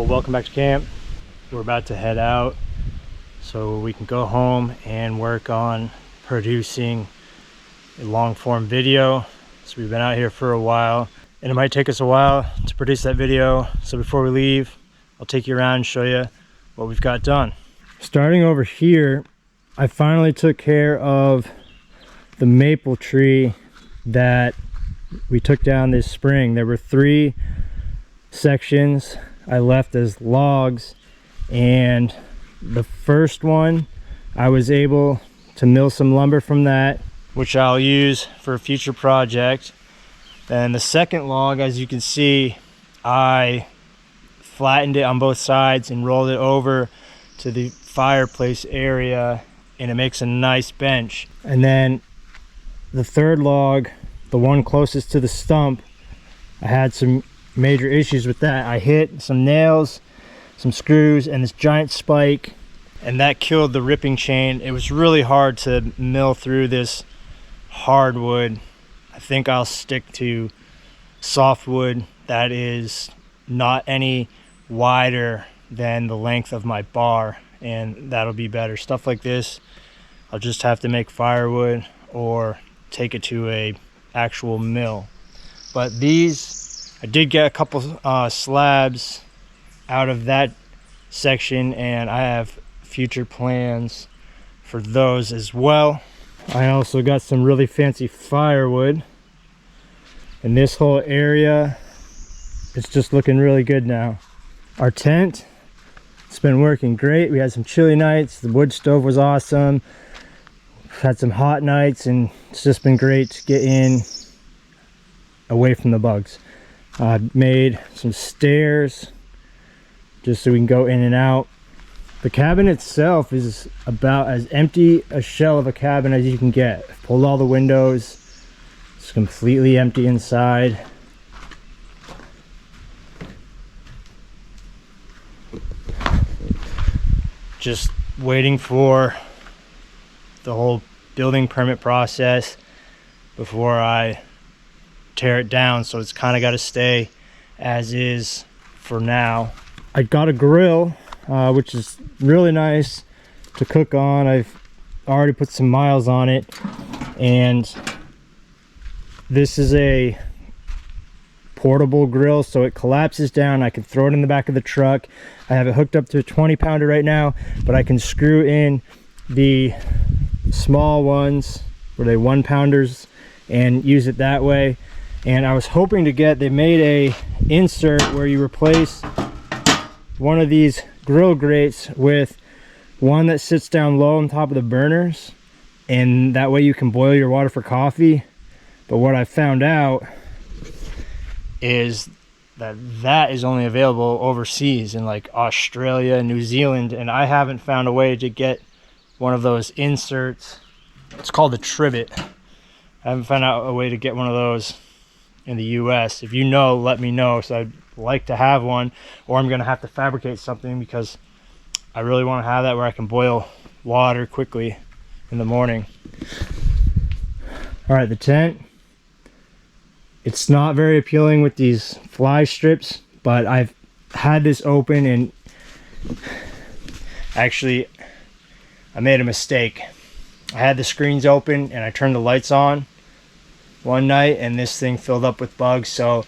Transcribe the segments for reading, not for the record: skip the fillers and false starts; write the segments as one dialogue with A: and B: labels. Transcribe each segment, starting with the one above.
A: Well, welcome back to camp. We're about to head out so we can go home and work on producing a long form video. So we've been out here for a while and it might take us a while to produce that video. So before we leave, I'll take you around and show you what we've got done. Starting over here, I finally took care of the maple tree that we took down this spring. There were 3 sections I left as logs, and the first one I was able to mill some lumber from that, which I'll use for a future project. Then the second log, as you can see, I flattened it on both sides and rolled it over to the fireplace area, and it makes a nice bench. And then the third log, the one closest to the stump, I had some major issues with that. I hit some nails, some screws, and this giant spike, and that killed the ripping chain. It was really hard to mill through this hardwood. I think I'll stick to softwood that is not any wider than the length of my bar, and that'll be better. Stuff like this, I'll just have to make firewood or take it to a actual mill. But these, I did get a couple slabs out of that section, and I have future plans for those as well. I also got some really fancy firewood, and this whole area, it's just looking really good now. Our tent, it's been working great. We had some chilly nights. The wood stove was awesome. We've had some hot nights, and it's just been great to get in away from the bugs. I made some stairs just so we can go in and out. The cabin itself is about as empty a shell of a cabin as you can get. I've pulled all the windows. It's completely empty inside. Just waiting for the whole building permit process before I tear it down, so it's kind of got to stay as is for now. I got a grill, which is really nice to cook on. I've already put some miles on it, and this is a portable grill, so it collapses down. I can throw it in the back of the truck. I have it hooked up to a 20-pounder right now, but I can screw in the small ones, where they 1-pounders, and use it that way. And I was hoping to get, they made a insert where you replace one of these grill grates with one that sits down low on top of the burners, and that way you can boil your water for coffee. But what I found out is that that is only available overseas in like Australia and New Zealand, and I haven't found a way to get one of those inserts. It's called a trivet. I haven't found out a way to get one of those in the US. If you know, let me know. So I'd like to have one, or I'm gonna have to fabricate something, because I really want to have that where I can boil water quickly in the morning. All right, the tent, it's not very appealing with these fly strips, but I've had this open, and actually I made a mistake. I had the screens open and I turned the lights on one night, and this thing filled up with bugs. So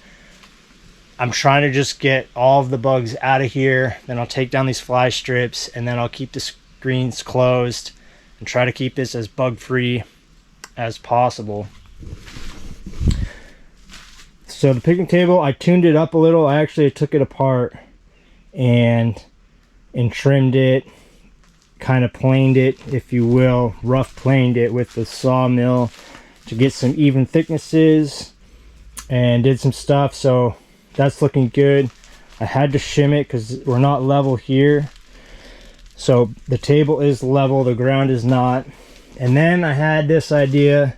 A: I'm trying to just get all of the bugs out of here. Then I'll take down these fly strips, and then I'll keep the screens closed and try to keep this as bug free as possible. So the picnic table, I tuned it up a little. I actually took it apart and trimmed it, kind of planed it, if you will, rough planed it with the sawmill to get some even thicknesses, and did some stuff. So that's looking good. I had to shim it because we're not level here. So the table is level, the ground is not. And then I had this idea.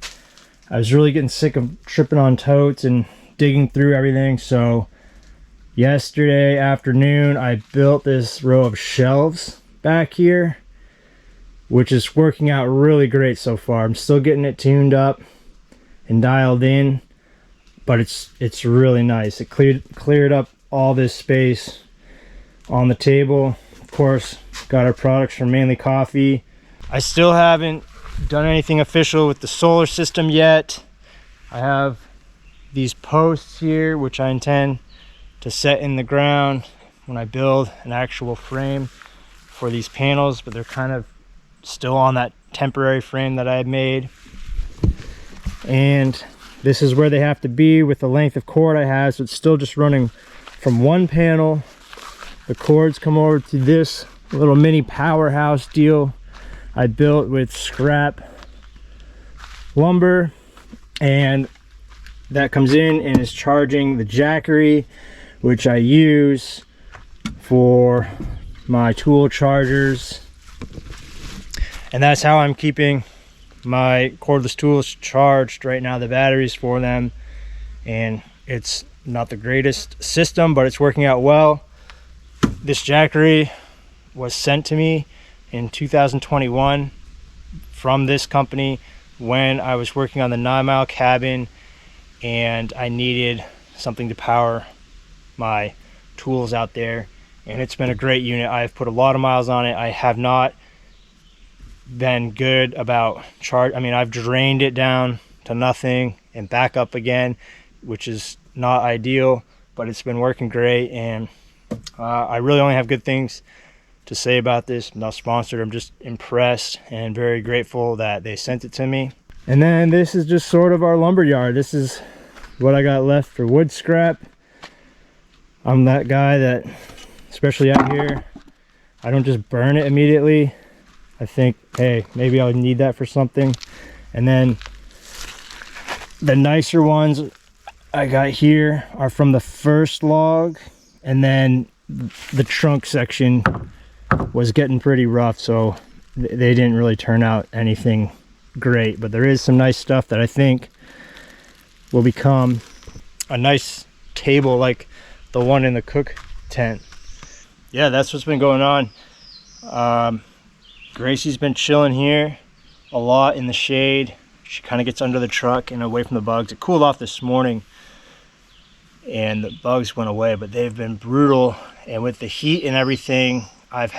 A: I was really getting sick of tripping on totes and digging through everything. So yesterday afternoon, I built this row of shelves back here, which is working out really great so far. I'm still getting it tuned up and dialed in, but it's really nice. It cleared up all this space on the table. Of course, got our products from Mainly Coffee. I still haven't done anything official with the solar system yet. I have these posts here which I intend to set in the ground when I build an actual frame for these panels, but they're kind of still on that temporary frame that I had made. And this is where they have to be with the length of cord I have, so it's still just running from one panel. The cords come over to this little mini powerhouse deal I built with scrap lumber, and that comes in and is charging the jackery, which I use for my tool chargers. And that's how I'm keeping my cordless tools charged right now, the batteries for them. And it's not the greatest system, but it's working out well. This jackery was sent to me in 2021 from this company when I was working on the 9 Mile cabin and I needed something to power my tools out there. And it's been a great unit. I've put a lot of miles on it. I have not been good about charge. I mean, I've drained it down to nothing and back up again, which is not ideal, but it's been working great. And I really only have good things to say about this. I'm not sponsored. I'm just impressed and very grateful that they sent it to me. And then this is just sort of our lumber yard. This is what I got left for wood scrap. I'm that guy that, especially out here, I don't just burn it immediately. I think, hey, maybe I'll need that for something. And then the nicer ones I got here are from the first log, and then the trunk section was getting pretty rough, so they didn't really turn out anything great. But there is some nice stuff that I think will become a nice table like the one in the cook tent. Yeah, that's what's been going on. Gracie's been chilling here a lot in the shade. She kind of gets under the truck and away from the bugs. It cooled off this morning and the bugs went away, but they've been brutal. And with the heat and everything, I've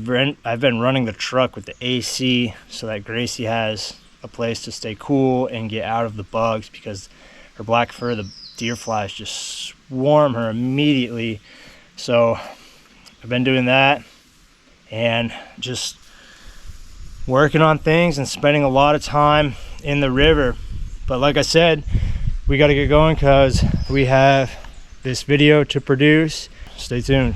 A: been running the truck with the AC so that Gracie has a place to stay cool and get out of the bugs, because her black fur, the deer flies just swarm her immediately. So I've been doing that and just working on things and spending a lot of time in the river. But like I said, we got to get going because we have this video to produce. Stay tuned.